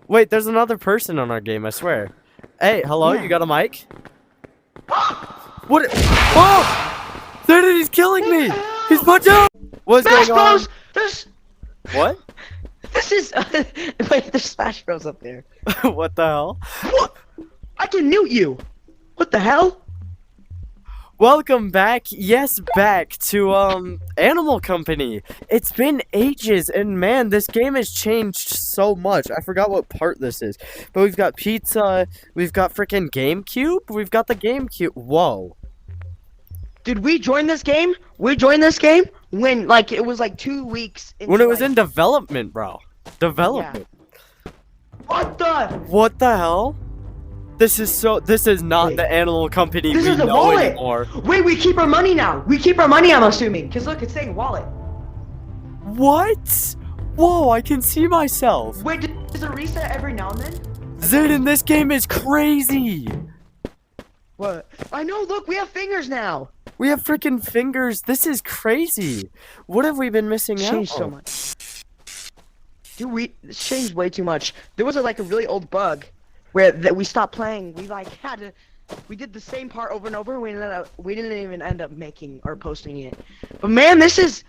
Wait, there's another person on our game, I swear. Hey, hello, Yeah. you got a mic? What? Oh! There, he's killing me! He's punching out! What's Smash going on? Bros! There's... What? This is... Wait, there's Smash Bros up there. What the hell? What? I can mute you! What the hell? Welcome back, yes, back to, Animal Company. It's been ages, and man, this game has changed so much. I forgot what part this is. But we've got pizza, we've got freaking GameCube, we've got the GameCube. Whoa. Did we join this game? We joined this game when, like, it was like 2 weeks into, When it was like... in development, bro. Development. Yeah. What the? What the hell? This is not Wait. the Animal Company This we is the know wallet! anymore. Wait, we keep our money now! We keep our money, I'm assuming! Cause look, it's saying wallet. What? Whoa, I can see myself. Wait, does it reset every now and then? Zayden, this game is crazy. What? I know, look, we have fingers now! We have freaking fingers. This is crazy. What have we been missing It's out changed so on? much. Dude, it's changed way too much. There was like a really old bug where we stopped playing. We like had to, we did the same part over and over. And we didn't even end up making or posting it. But man, this is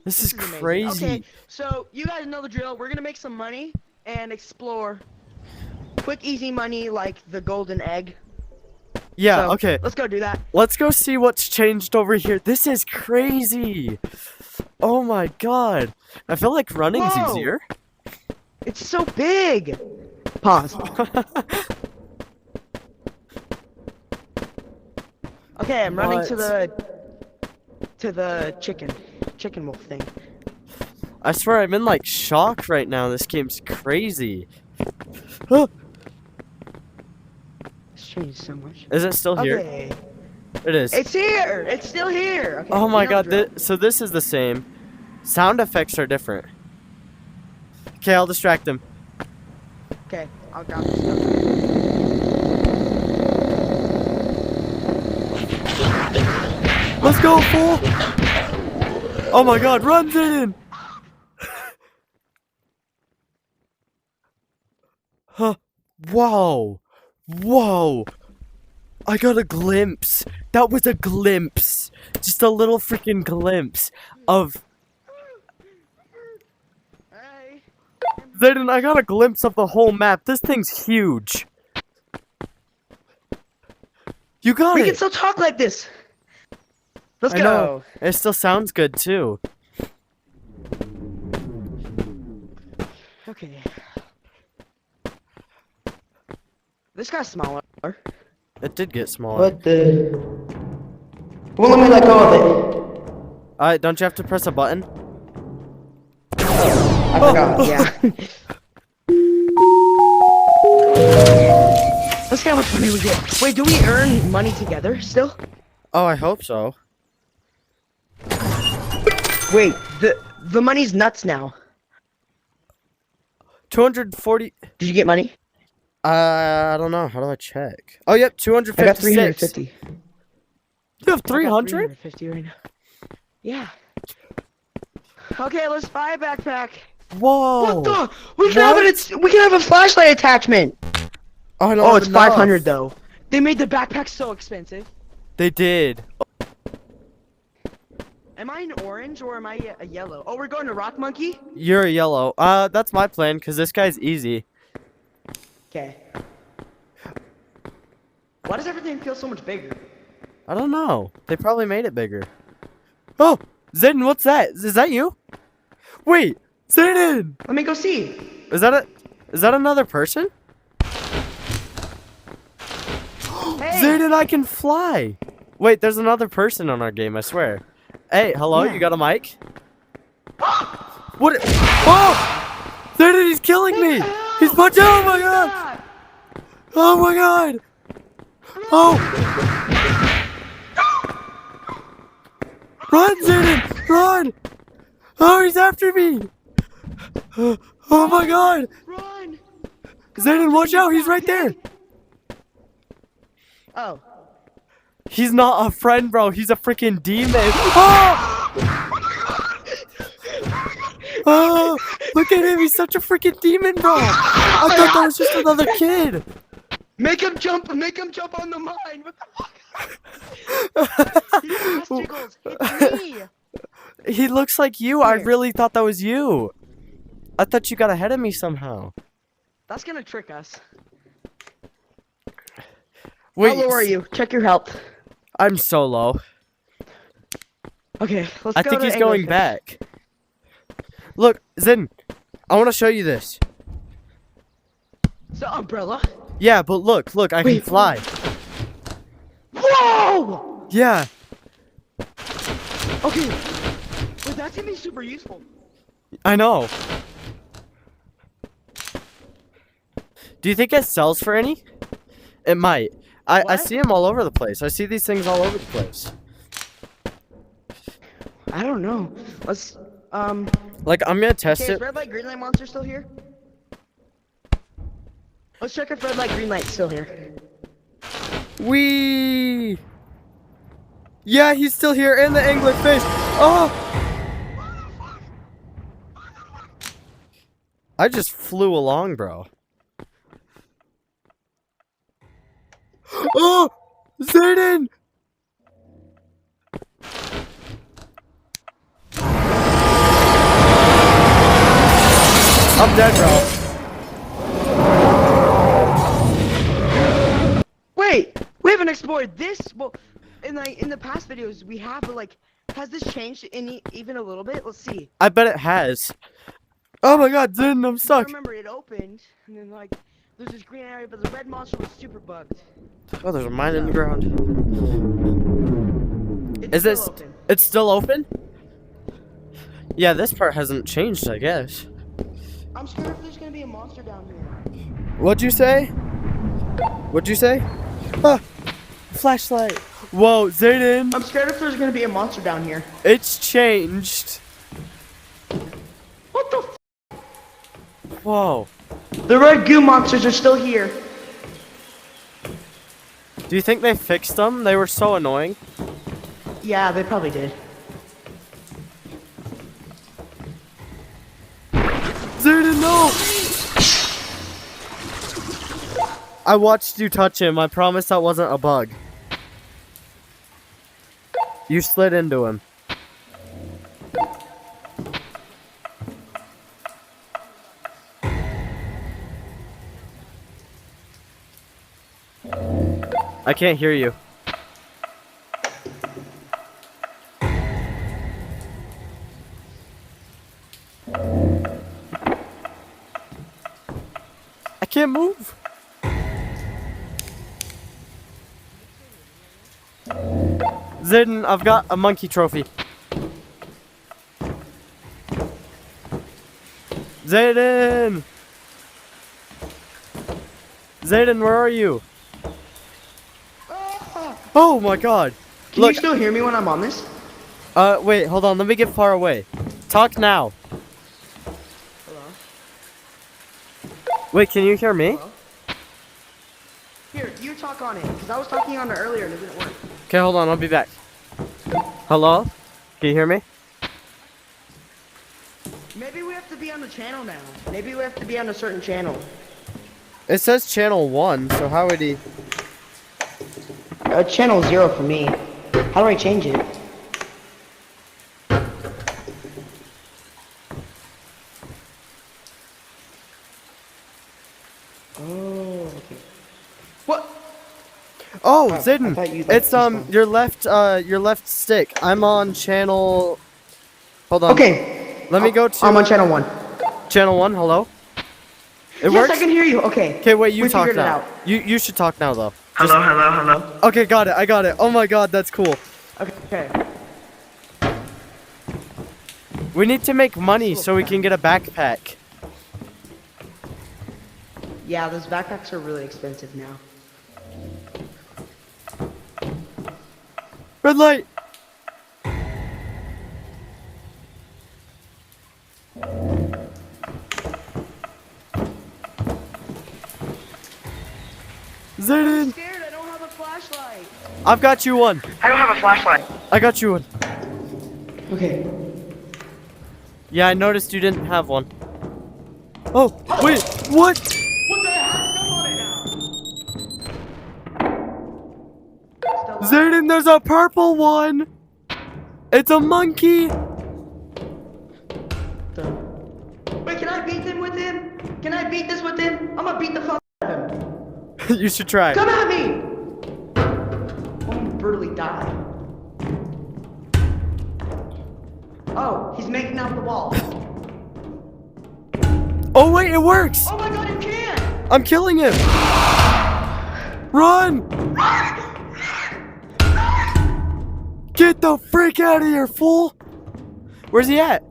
amazing. Crazy. Okay, so you guys know the drill. We're gonna make some money and explore. Quick, easy money like the golden egg. Yeah, So, okay. Let's go do that. Let's go see what's changed over here. This is crazy. Oh my god. I feel like running's Whoa. easier. It's so big. Pause. Okay, I'm running to the chicken wolf thing. I swear I'm in like shock right now. This game's crazy. Huh. It's changed so much. Is it still here? Okay. It is. It's here! It's still here! Okay, Oh my you know god, the drill. so this is the same. Sound effects are different. Okay, I'll distract him. Okay, I'll grab this stuff. Let's go, fool! Oh my god, run, Zayden! Huh. Whoa! Whoa! I got a glimpse! That was a glimpse! Just a little freaking glimpse of... Hey. Zayden, I got a glimpse of the whole map. This thing's huge. You got We it! can still talk like this! Let's I go! know. It still sounds good, too. Okay. This guy's smaller. It did get smaller. What the... Well, let me let go of it. Alright, don't you have to press a button? I forgot, yeah. Let's see how much money we get. Wait, do we earn money together still? Oh, I hope so. Wait, the money's nuts now. 240... Did you get money? I don't know. How do I check? Oh, yep, I got 256. 350. You have I got 300? 350 right now. Yeah. Okay, let's buy a backpack. Whoa. What the? We can have a flashlight attachment. Oh, I don't Oh, have it's enough. 500 though. They made the backpack so expensive. They did. Am I an orange or am I a yellow? Oh, we're going to Rock Monkey? You're a yellow. That's my plan, because this guy's easy. Okay. Why does everything feel so much bigger? I don't know. They probably made it bigger. Oh, Zayden, what's that? Is that you? Wait, Zayden! Let me go see. Is that another person? Hey! Zayden, I can fly! Wait, there's another person on our game, I swear. Hey, hello, Yeah. you got a mic? What? Oh! Zayden, he's killing me! He's punching! Oh my god! Oh my god! Oh! Run, Zayden! Run! Oh, he's after me! Oh my god! Run! Zayden, watch out! He's right there! Oh. He's not a friend, bro. He's a freaking demon. Oh! Oh! Look at him. He's such a freaking demon, bro. I thought that was just another kid. Make him jump on the mine. What the fuck? He has jiggles. It's me. He looks like you. I Here. really thought that was you. I thought you got ahead of me somehow. That's gonna trick us. Wait, How low are you? Check your health. I'm so low. Okay, let's I go think to he's going English. back. Look, Zin, I want to show you this. It's the umbrella. Yeah, but look, I can Wait. fly. Whoa! Yeah. Okay. Wait, that's gonna be super useful. I know. Do you think it sells for any? It might. I What? see them all over the place. I see these things all over the place. I don't know. Let's Like, I'm gonna test Okay, is it. red light, green light monster still here? Let's check if red light, green light's still here. Wee. Yeah, he's still here in the angler fish. Oh! I just flew along, bro. Oh! Zayden! I'm dead, bro. Wait, we haven't explored this. Well, in the past videos we have, but like, has this changed even a little bit? Let's see. I bet it has. Oh my god, Zayden, I'm I stuck. remember it opened, and then like, there's this green area, but the red monster was super bugged. Oh, there's a mine in the ground. It's Is still this? open. It's still open? Yeah, this part hasn't changed, I guess. I'm scared if there's gonna be a monster down here. What'd you say? What'd you say? Ah, flashlight. Whoa, Zayden. I'm scared if there's gonna be a monster down here. It's changed. What the? Whoa. The red goo monsters are still here. Do you think they fixed them? They were so annoying. Yeah, they probably did. Zayden, no! I watched you touch him. I promise that wasn't a bug. You slid into him. I can't hear you. I can't move. Zayden, I've got a monkey trophy. Zayden! Zayden, where are you? Oh my god. Can Look, you still hear me when I'm on this? wait, hold on, let me get far away. Talk now. Hello? Wait, can you hear me? Hello? Here, you talk on it, because I was talking on it earlier and it didn't work. Okay, hold on, I'll be back. Hello? Can you hear me? Maybe we have to be on the channel now. Maybe we have to be on a certain channel. It says channel 1, so how would he... Channel 0 for me. How do I change it? Oh, okay. What? Oh, I Zayden, thought you it's liked your left stick. I'm on channel. Hold on. Okay. Let me go to I'm on channel 1. channel 1. Hello. It Yes, works. I can hear you. Okay. Okay, wait. You We talk figured it now. out. You should talk now though. Hello, hello, hello. Okay, got it. I got it. Oh my god, that's cool. Okay. We need to make money so we can get a backpack. Yeah, those backpacks are really expensive now. Red light. Zayden, Scared, I don't have a flashlight. I've got you one. I don't have a flashlight. I got you one. Okay. Yeah, I noticed you didn't have one. Oh, wait, what? What the hell? Step on it now. Still alive? Zayden, there's a purple one. It's a monkey. Wait, can I beat him with him? Can I beat this with him? I'm gonna beat the fuck out of him. You should try. Come at me! I'm gonna brutally die. Oh, he's making out the wall. Oh wait, it works. Oh my god, you can't! I'm killing him. Run! Get the freak out of here, fool! Where's he at?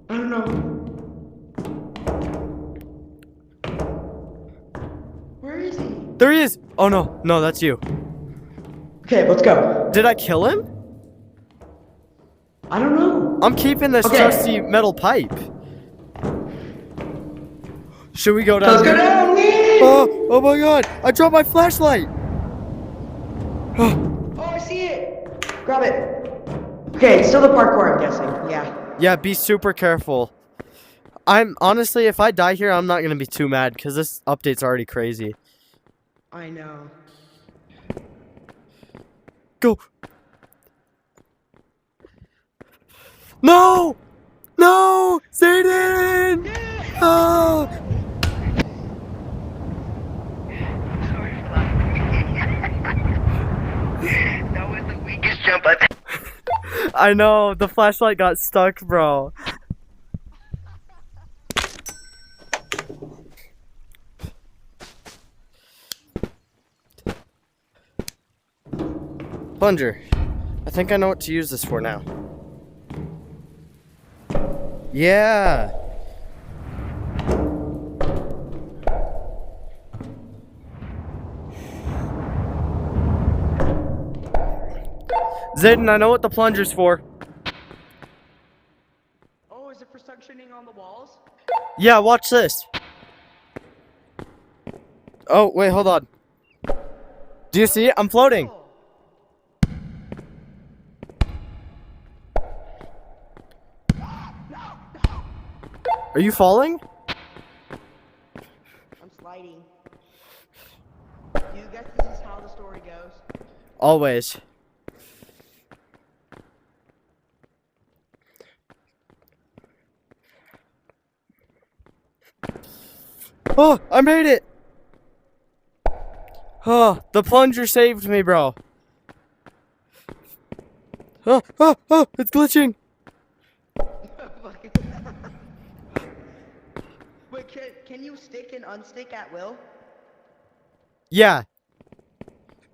I don't know. Where is he? There he is. Oh no, no, that's you. Okay, let's go. Did I kill him? I don't know. I'm keeping this Okay. trusty metal pipe. Should we go down? Let's go here? down, leave! Oh my god! I dropped my flashlight. Oh, I see it! Grab it. Okay, still the parkour, I'm guessing. Yeah. Yeah, be super careful. I'm honestly, if I die here, I'm not gonna be too mad because this update's already crazy. I know. Go. No! No! Zayden! Oh! That was the weakest jump I've I know, the flashlight got stuck, bro. Plunger. I think I know what to use this for now. Yeah. Zayden, I know what the plunger's for. Oh, is it for suctioning on the walls? Yeah, watch this. Oh, wait, hold on. Do you see it? I'm floating. Oh. Are you falling? I'm sliding. Do you guess this is how the story goes? Always. Oh, I made it! Oh, the plunger saved me, bro. Oh, it's glitching. Wait, can you stick and unstick at will? Yeah.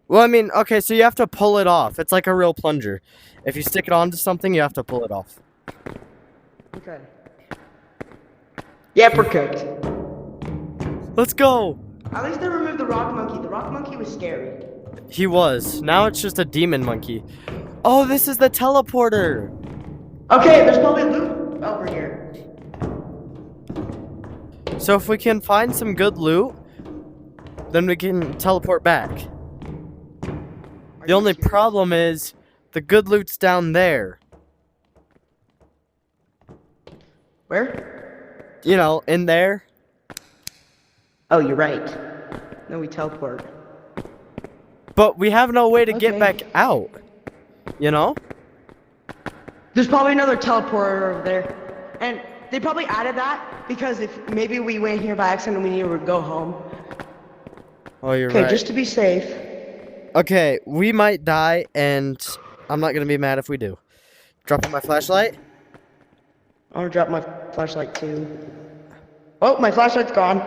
Well, I mean, okay, so you have to pull it off. It's like a real plunger. If you stick it onto something, you have to pull it off. Okay. Yep, we're cooked. Let's go. At least they removed the rock monkey. The rock monkey was scary. He was. Now it's just a demon monkey. Oh, this is the teleporter. Okay, there's probably loot over here. So if we can find some good loot, then we can teleport back. Are The you only serious? problem is the good loot's down there. Where? You know, in there. Oh, you're right. No, we teleport. But we have no way to get Okay. back out. You know? There's probably another teleporter over there. And they probably added that because if maybe we went here by accident and we need to go home. Oh, you're Okay, right. just to be safe. Okay, we might die, and I'm not gonna be mad if we do. Dropping my flashlight. I'm gonna drop my flashlight too. Oh, my flashlight's gone.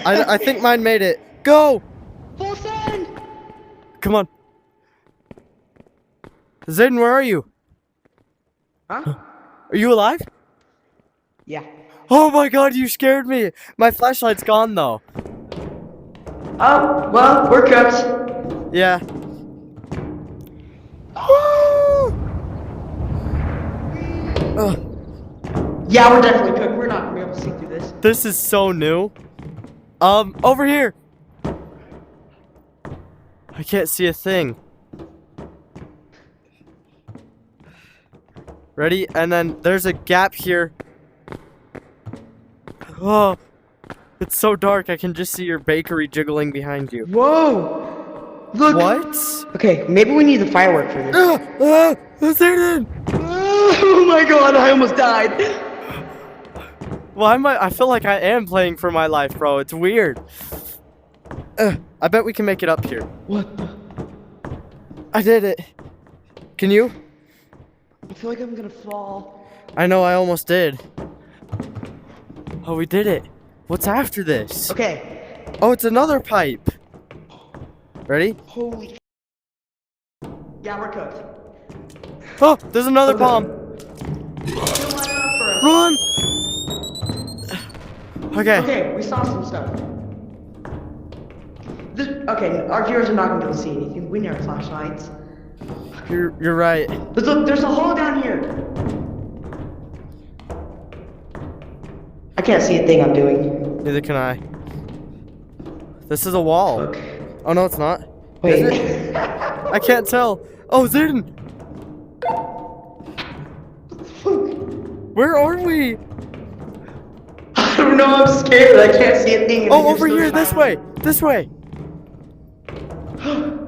I think mine made it. Go! Full send! Come on. Zayden, where are you? Huh? Are you alive? Yeah. Oh my god, you scared me! My flashlight's gone though. Oh, well, we're cooked. Yeah. Ugh, Yeah, we're definitely cooked. We're not gonna be able to see through this. this is so new. Over here. I can't see a thing. Ready? And then there's a gap here. Oh, it's so dark. I can just see your bakery jiggling behind you. Whoa! Look! What? Okay, maybe we need the firework for this. What's it? Oh my god, I almost died! Well, I feel like I am playing for my life, bro. It's weird. I bet we can make it up here. What the? I did it. Can you? I feel like I'm gonna fall. I know, I almost did. Oh, we did it. What's after this? Okay. Oh, it's another pipe. Ready? Holy. Yeah, we're cooked. Oh, there's another bomb. Run! Okay. Okay, we saw some stuff. Okay, our viewers are not gonna be able to see anything. We need our flashlights. You're right. There's a hole down here. I can't see a thing I'm doing. Neither can I. This is a wall. Look. Oh no, it's not. Wait. Is it? I can't tell. Oh, Zayden! Where are we? I don't know, I'm scared. I can't see a thing. and Oh, I over just here, don't this way. This way.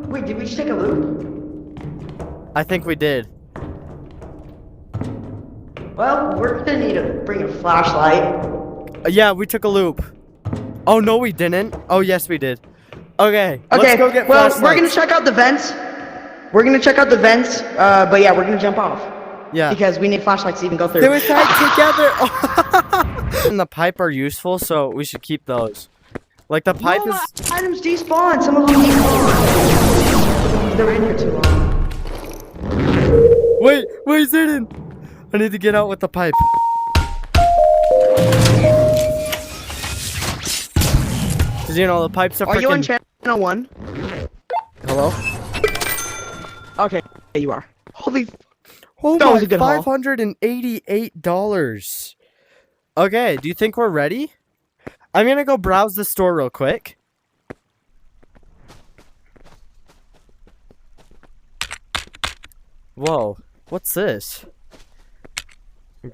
Wait, did we just take a loop? I think we did. Well, we're gonna need to bring a flashlight. Yeah, we took a loop. Oh no, we didn't. Oh yes, we did. Okay, Okay, let's go get well, flashlights. we're gonna check out the vents. But yeah, we're gonna jump off. Yeah. Because we need flashlights to even go through. They were tied together. And the pipe are useful, so we should keep those. Like the pipe No, is. items despawn. Some of them despawn. They're in here too long. Wait, Zayden! I need to get out with the pipe. Cause you know the pipes are. Are you on channel 1? Hello? Okay, there you are. Holy. Oh That was my! a good haul. $588. Okay, do you think we're ready? I'm gonna go browse the store real quick. Whoa, what's this?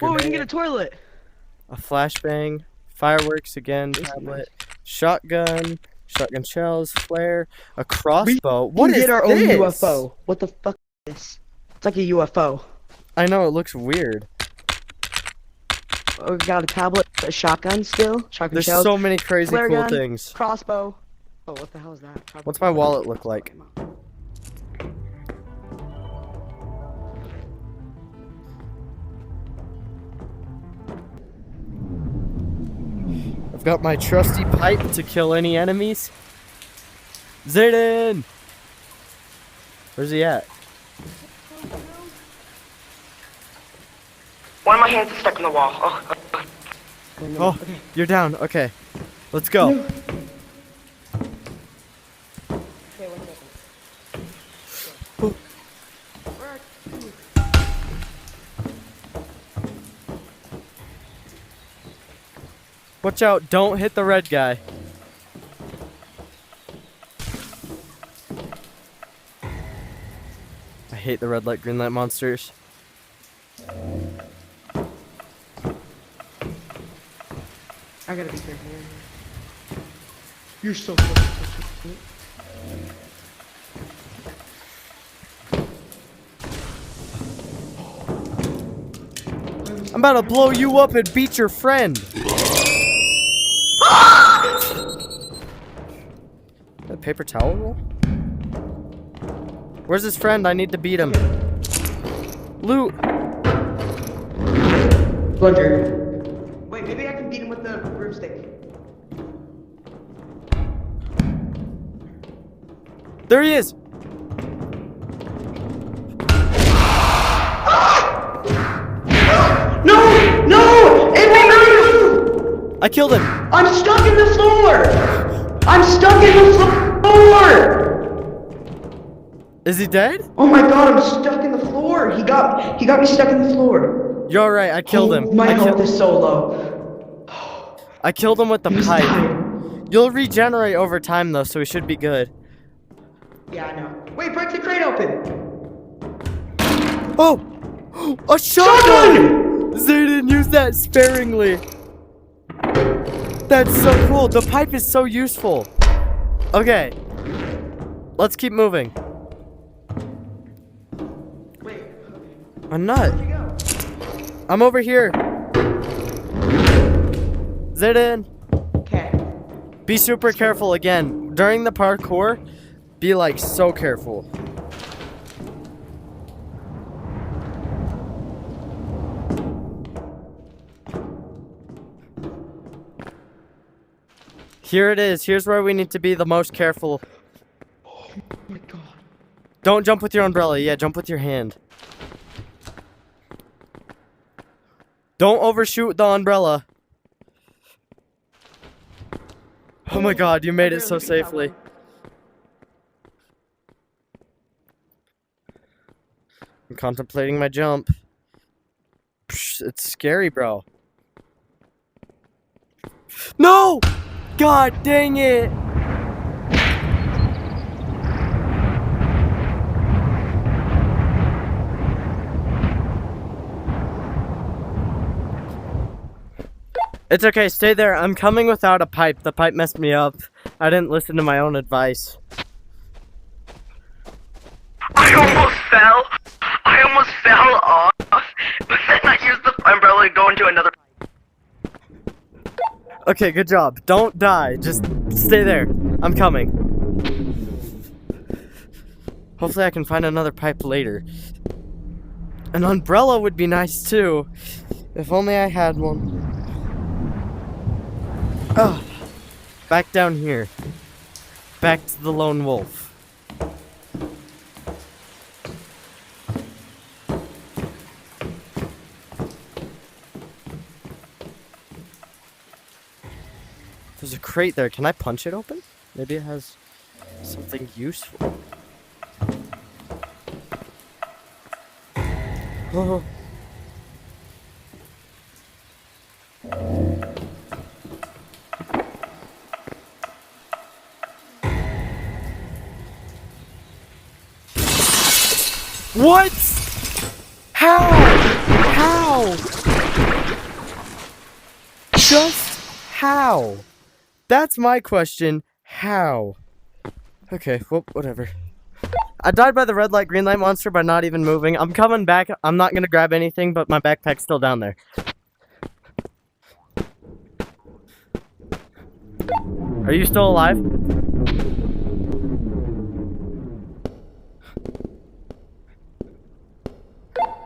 Oh, we can get a toilet. A flashbang, fireworks again, tablet, shotgun shells, flare, a crossbow. What We is get our this? own UFO. What the fuck is this? It's like a UFO. I know, it looks weird. Oh, we got a tablet, a shotgun still. Shotgun There's shells. so many crazy flare cool gun, things. Crossbow. Oh, what the hell is that? What's my wallet look like? I've got my trusty pipe to kill any enemies. Zayden! Where's he at? One of my hands is stuck in the wall. Oh, you're down. Okay. Let's go. Watch out, don't hit the red guy. I hate the red light, green light monsters. I gotta be careful. You're so close. I'm about to blow you up and beat your friend. That paper towel roll? Where's his friend? I need to beat him. Loot. Blunder. Wait, maybe I can beat him with the broomstick. There he is. No! No! It won't let me move! I killed him. I'm stuck in the floor! I'm stuck in the floor! Is he dead? Oh my god, I'm stuck in the floor! He got me stuck in the floor. You're alright, I killed him. My I health is so low. I killed him with the He's pipe. dying. You'll regenerate over time though, so we should be good. Yeah, I know. Wait, break the crate open! Oh! A shotgun! Zayden, use that sparingly. That's so cool. The pipe is so useful. Okay. Let's keep moving. Wait, I'm not. where'd you go? I'm over here. Zidane. Okay. Be super careful again. During the parkour, be like so careful. Here it is. Here's where we need to be the most careful. Oh my god. Don't jump with your umbrella. Yeah, jump with your hand. Don't overshoot the umbrella. Oh my god, you made it so safely. I'm contemplating my jump. Psh, it's scary, bro. No! God dang it! It's okay, stay there. I'm coming without a pipe. The pipe messed me up. I didn't listen to my own advice. I almost fell off, but then I used the umbrella to go into another. Okay, good job. Don't die. Just stay there. I'm coming. Hopefully I can find another pipe later. An umbrella would be nice too. If only I had one. Oh, back down here. Back to the lone wolf. There's a crate there. Can I punch it open? Maybe it has something useful. Oh. What? How? How? Just how? That's my question. How? Okay, well, whatever. I died by the red light, green light monster by not even moving. I'm coming back. I'm not gonna grab anything, but my backpack's still down there. Are you still alive?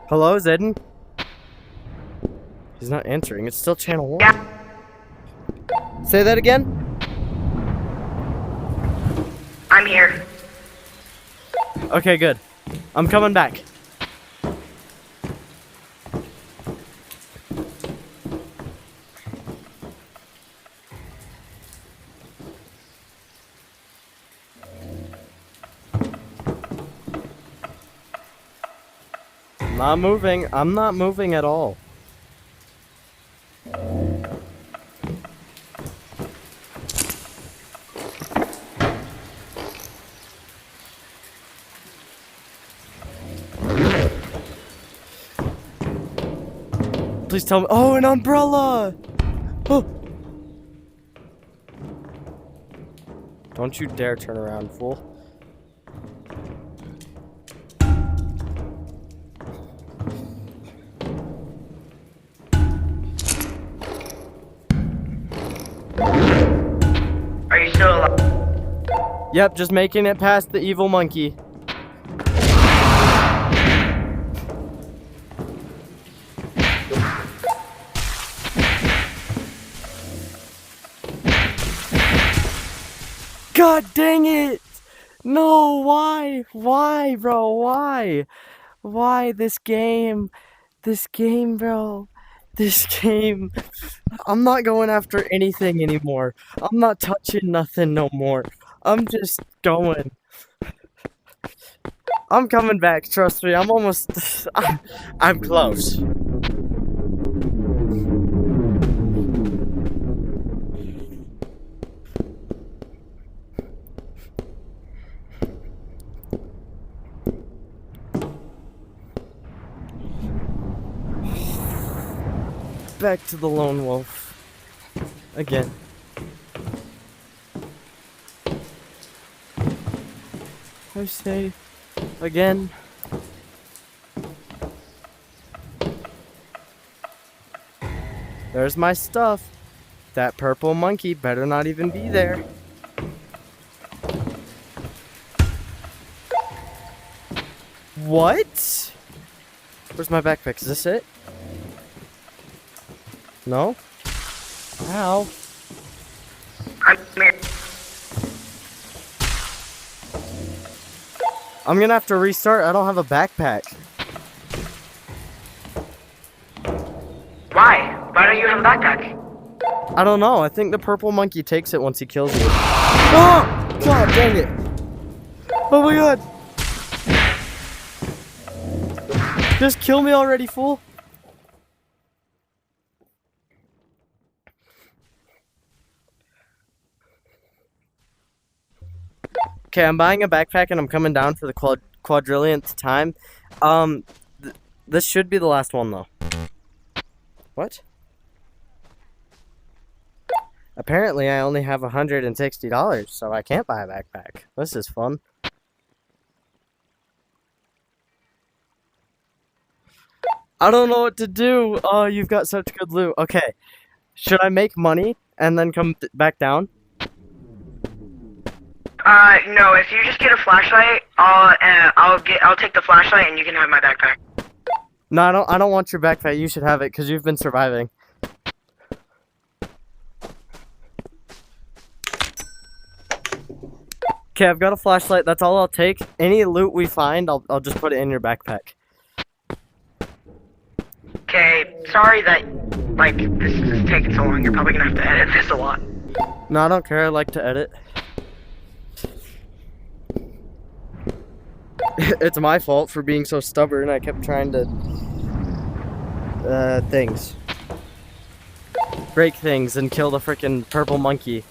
Hello, Zedden? He's not answering. It's still channel 1. Yeah. Say that again? I'm here. Okay, good. I'm coming back. I'm not moving. I'm not moving at all. Please tell me. Oh, an umbrella! Oh. Don't you dare turn around, fool. Are you still alive? Yep, just making it past the evil monkey. God dang it! No, why? Why, bro? Why? Why this game? This game, bro. This game. I'm not going after anything anymore. I'm not touching nothing no more. I'm just going. I'm coming back, trust me. I'm almost... I'm close. Back to the lone wolf. Again. I say again. There's my stuff. That purple monkey better not even be there. What? Where's my backpack? Is this it? No? Ow. I'm gonna have to restart. I don't have a backpack. Why? Why don't you have a backpack? I don't know. I think the purple monkey takes it once he kills you. Oh! God dang it. Oh my god. Just kill me already, fool. Okay, I'm buying a backpack and I'm coming down for the quadrillionth time. This should be the last one though. What? Apparently, I only have $160, so I can't buy a backpack. This is fun. I don't know what to do. Oh, you've got such good loot. Okay, should I make money and then come back down? No. If you just get a flashlight, I'll take the flashlight and you can have my backpack. No, I don't want your backpack. You should have it because you've been surviving. Okay, I've got a flashlight. That's all I'll take. Any loot we find, I'll just put it in your backpack. Okay, sorry that, like, this is taking so long. You're probably gonna have to edit this a lot. No, I don't care. I like to edit. It's my fault for being so stubborn. I kept trying to... things. Break things and kill the frickin' purple monkey.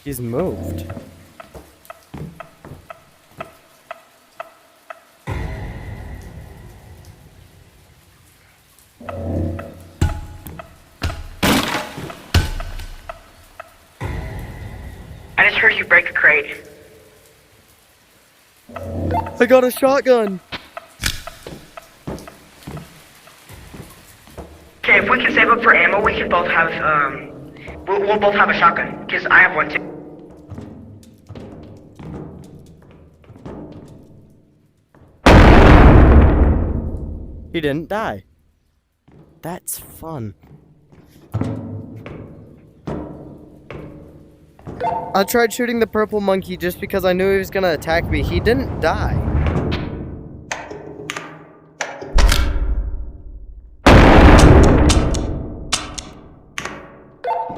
He's moved. I just heard you break a crate. I got a shotgun! Okay, if we can save up for ammo, we can both have, we'll both have a shotgun, because I have one too. He didn't die. That's fun. I tried shooting the purple monkey just because I knew he was gonna attack me. He didn't die.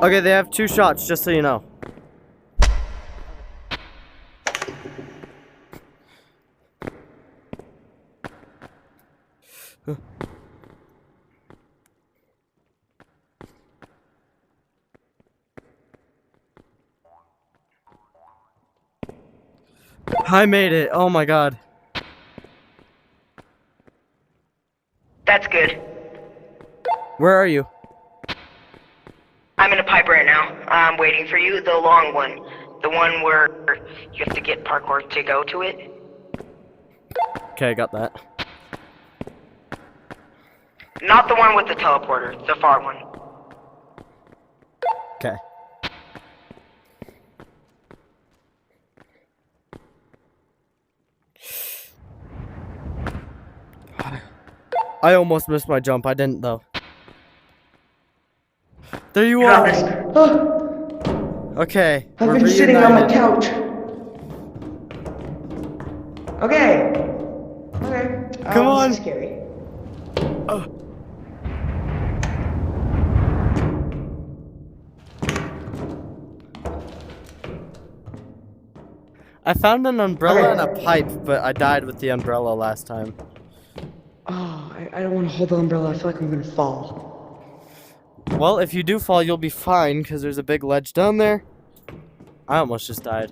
Okay, they have 2 shots, just so you know. I made it. Oh my god. That's good. Where are you? I'm in a pipe right now. I'm waiting for you, the long one. The one where you have to get parkour to go to it. Okay, I got that. Not the one with the teleporter, the far one. Okay. I almost missed my jump. I didn't though. There you Got are. this. Oh, Okay. I've we're been sitting on my reunited. couch. Okay. Okay. Come on. This is scary. I found an umbrella and a Okay. pipe, but I died with the umbrella last time. Oh, I don't want to hold the umbrella. I feel like I'm gonna fall. Well, if you do fall, you'll be fine, because there's a big ledge down there. I almost just died.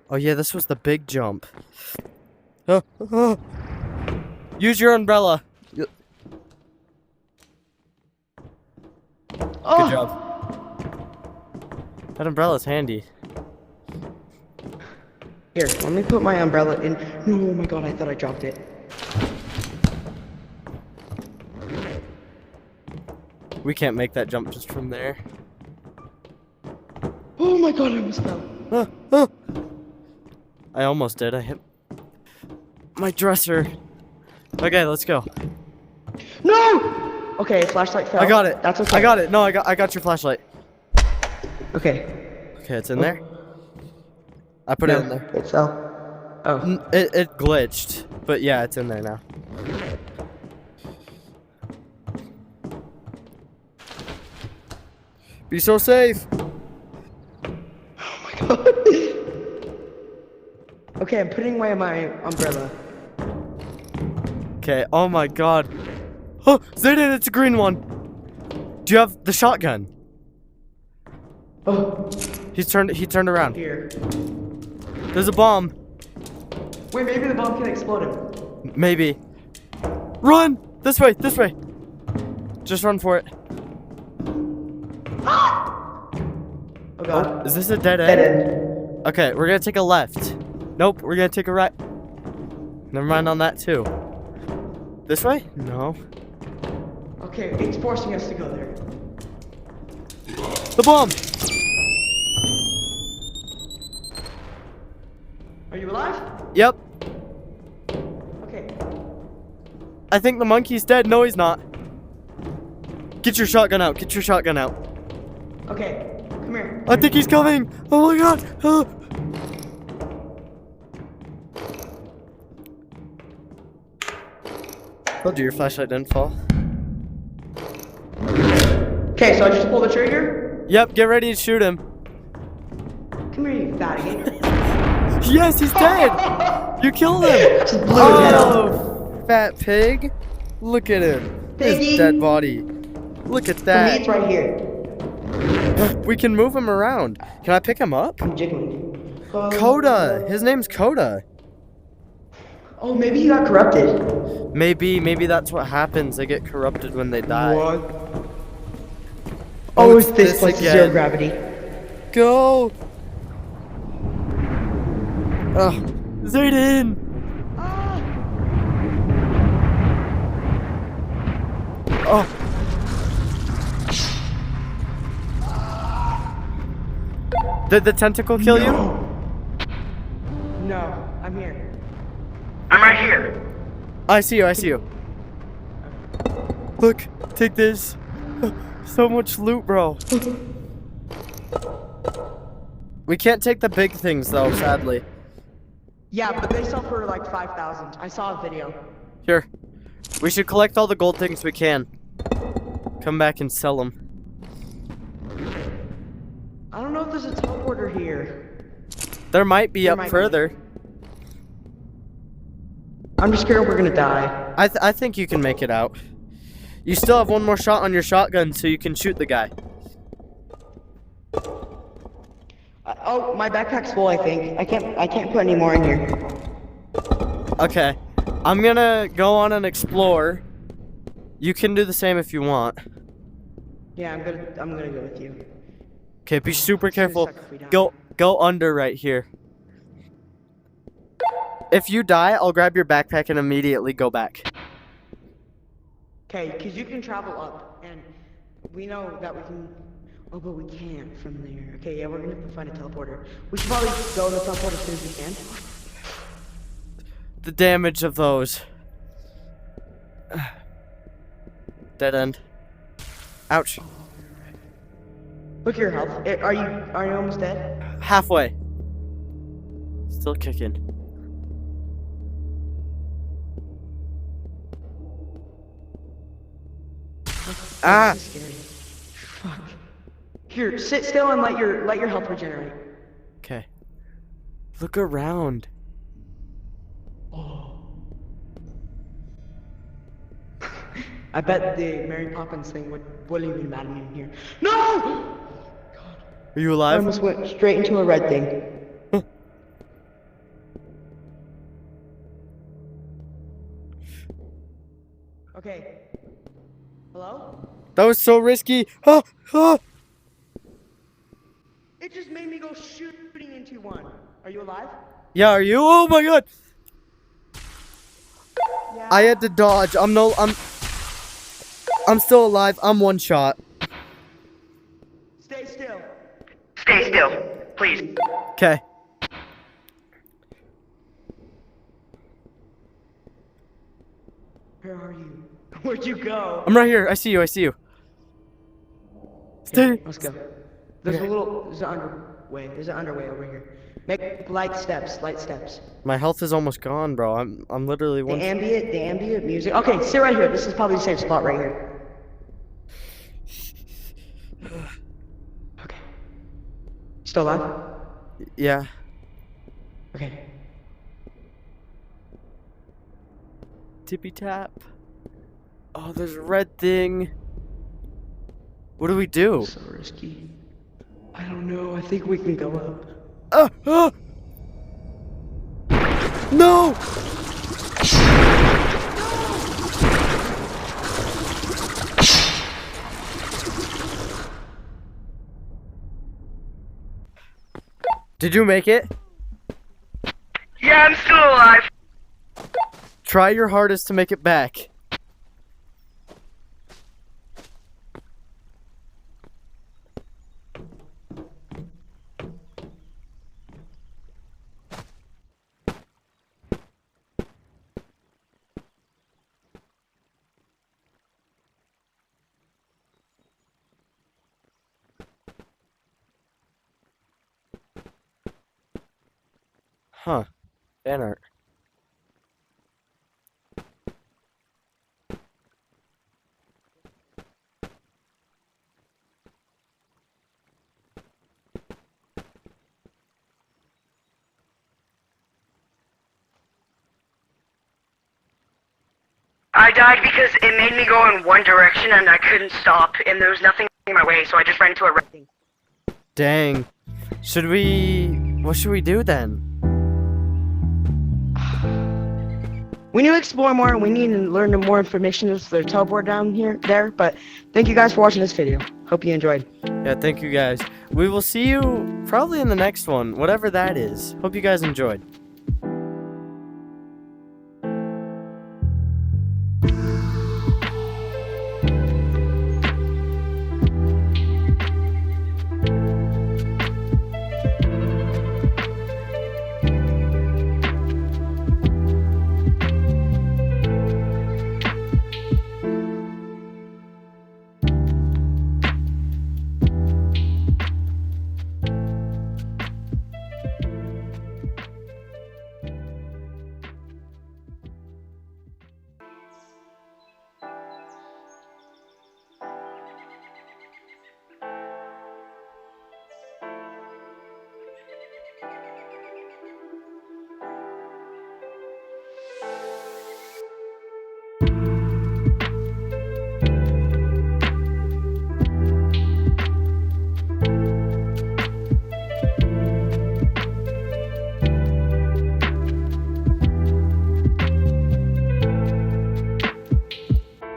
Oh yeah, this was the big jump. Oh, oh. Use your umbrella. Oh! Good job. That umbrella's handy. Here, let me put my umbrella in. No, oh my god, I thought I dropped it. We can't make that jump just from there. Oh my god, I almost fell. Ah, ah. I almost did. I hit my dresser. Okay, let's go. No! Okay, flashlight fell. I got it. That's okay. I got it. No, I got your flashlight. Okay. Okay, it's in there. I put it in there. It fell. Oh. It glitched, but yeah, it's in there now. Be so safe. Oh my god. Okay, I'm putting away my umbrella. Okay. Oh my god. Oh, Zayden, it's a green one. Do you have the shotgun? Oh. He turned around. Here. There's a bomb. Wait, maybe the bomb can explode him. Maybe. Run! This way, this way. Just run for it. Oh god. Is this a dead end? Dead end. Okay, we're gonna take a left. Nope, we're gonna take a right. Never mind on that too. This way? No. Okay, it's forcing us to go there. The bomb! Are you alive? Yep. Okay. I think the monkey's dead. No, he's not. Get your shotgun out. Get your shotgun out. Okay. Come here. I think he's coming. Oh my god. Ah. Oh, dear, your flashlight didn't fall. Okay, so I just pull the trigger. Yep, get ready to shoot him. Come here, you fatty. Yes, he's dead. You killed him. Just blew his head off. Oh, fat pig. Look at him. Piggy. His dead body. Look at For me, that. it's right here. We can move him around. Can I pick him up? I'm jiggling. Coda. His name's Coda. Oh, maybe he got corrupted. Maybe that's what happens. They get corrupted when they die. What? Oh, it's this this place is again. zero gravity. Go. Oh, Zayden. Oh. Did the tentacle kill you? No, I'm here. I'm right here. I see you. I see you. Look, take this. So much loot, bro. We can't take the big things though, sadly. Yeah, but they sell for like 5,000. I saw a video. Here. We should collect all the gold things we can. Come back and sell them. I don't know if there's a teleporter here. There might be There up might be. further. I'm just scared we're gonna die. I think you can make it out. You still have one more shot on your shotgun, so you can shoot the guy. Oh, my backpack's full. I think I can't put any more in here. Okay. I'm gonna go on and explore. You can do the same if you want. Yeah, I'm gonna go with you. Okay, be super It's gonna careful. suck if we die. Go under right here. If you die, I'll grab your backpack and immediately go back. Okay, because you can travel up, and we know that we can. Oh, but we can't from there. Okay, yeah, we're gonna have to find a teleporter. We should probably go to the teleporter as soon as we can. The damage of those. Dead end. Ouch. Look at your health. Are you almost dead? Halfway. Still kicking. Ah! This is scary. Fuck. Here, sit still and let your health regenerate. Okay. Look around. Oh. I bet the Mary Poppins thing wouldn't even matter in here. No! Are you I alive? almost went straight into a red thing. Okay. Hello? That was so risky. Ah, ah. It just made me go shooting into one. Are you alive? Yeah, are you? Oh my god. Yeah. I had to dodge. I'm still alive. I'm one shot. Stay still. Stay still, please. Okay. Where are you? Where'd you go? I'm right here. I see you. I see you. Stay. Okay, let's go. There's an underway. There's an underway over here. Make light steps. My health is almost gone, bro. I'm literally The one. ambient music. Okay, sit right here. This is probably the same spot right here. Okay. Still alive? Yeah. Okay. Tippy tap. Oh, there's a red thing. What do we do? So risky. I don't know. I think we can go up. Ah! No! Did you make it? Yeah, I'm still alive. Try your hardest to make it back. Huh. Fan art. I died because it made me go in one direction and I couldn't stop, and there was nothing in my way, so I just ran into a red thing. Dang. What should we do then? We need to explore more. We need to learn more information. There's the teleport down there. But thank you guys for watching this video. Hope you enjoyed. Yeah, thank you guys. We will see you probably in the next one, whatever that is. Hope you guys enjoyed.